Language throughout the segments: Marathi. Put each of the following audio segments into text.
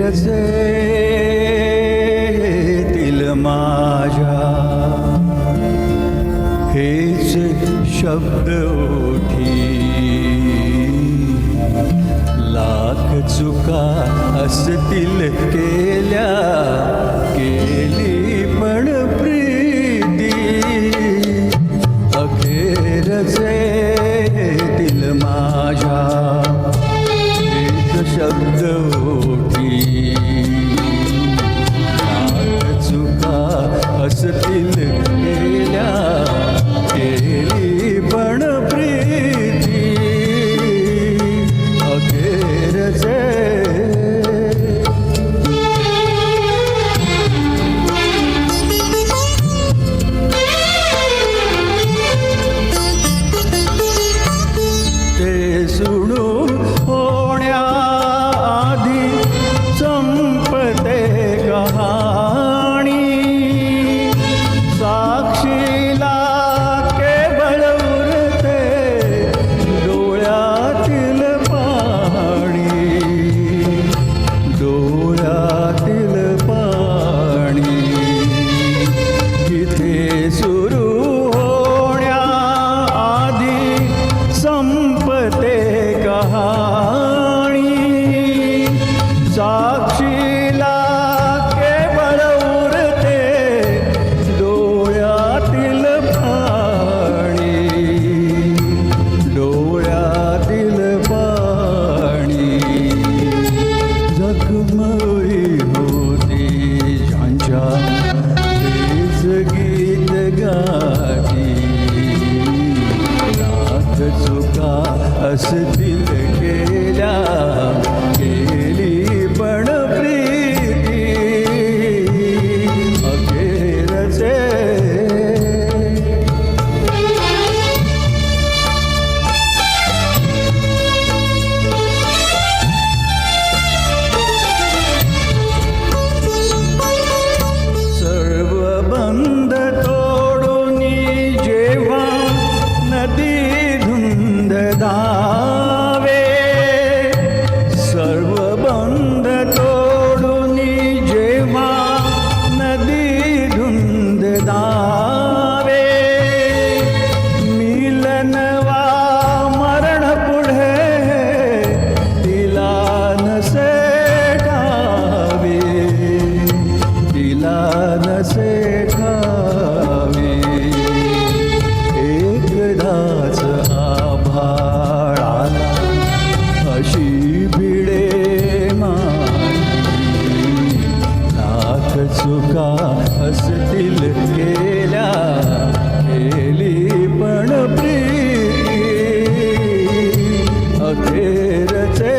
अखेरचे येतील माझ्या हेच शब्द ओठी लाख चुका असतील केल्या केली पण प्रीती अखेरचे येतील माझ्या एक शब्द ओठी लाख चुका असतील केल्या केली पण प्रीती अखेरचे ते सोडून होण्याआधी संपते कहाणी साक्षीला केवळ उरते डोळ्यातील पाणी डोळ्यातील पाणी इथे सुरू संपते कहाणी साक्षीला केवळ उरते डोळ्यातील पाणी डोळ्यातील पाणी जखमही होती ज्यांच्या तेच गीत गाती चुका असतील केल्या केली पण प्रीती अखेरचे सर्व बंध तोडून जेव्हा नदी धावे सर्व बंध तोडून जेव्हा नदी धुंद धावे मिलन वा मरण पुढे तिला नसे ठावे तिला नसे ठावे एकदाच आभाळाला अशी भिडे मांडली लाख चुका असतील केल्या केली पण प्रीती अखेरचे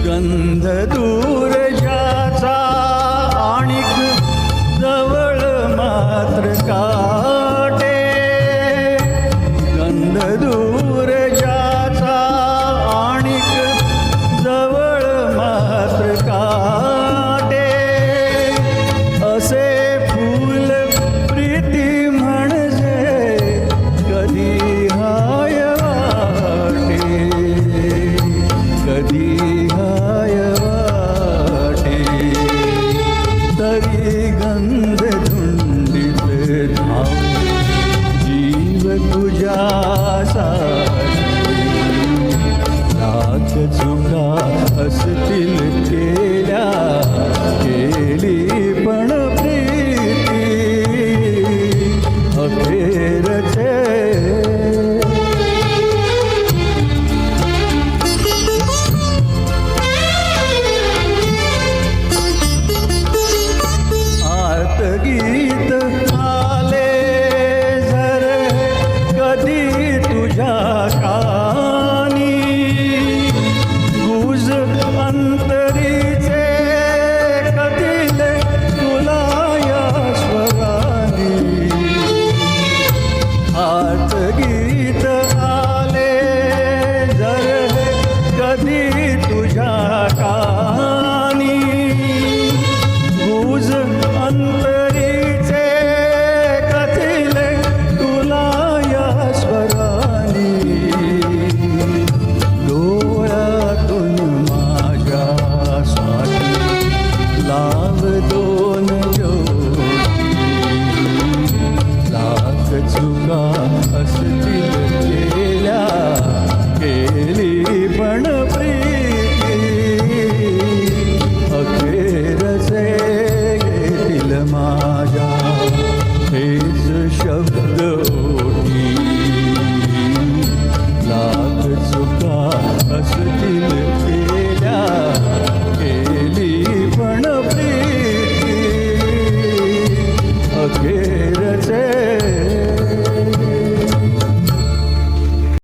गंध दूर ज्याचा आणिक जवळ मात्र काटे गंध दूर ज्याचा आणिक जवळ मात्र काटे असे फूल प्रीती म्हणजे कधी हाय वाटे कधी तरी गंध धुंडीत धाव जीव तुझ्यासाठी लाख चुका असतील केल्या केली पण प्रीती अखेरचे गीत आले जर कधी तुझ्या कानी गुज अंतरीचे कधीले तुला या स्वरानी आत गीत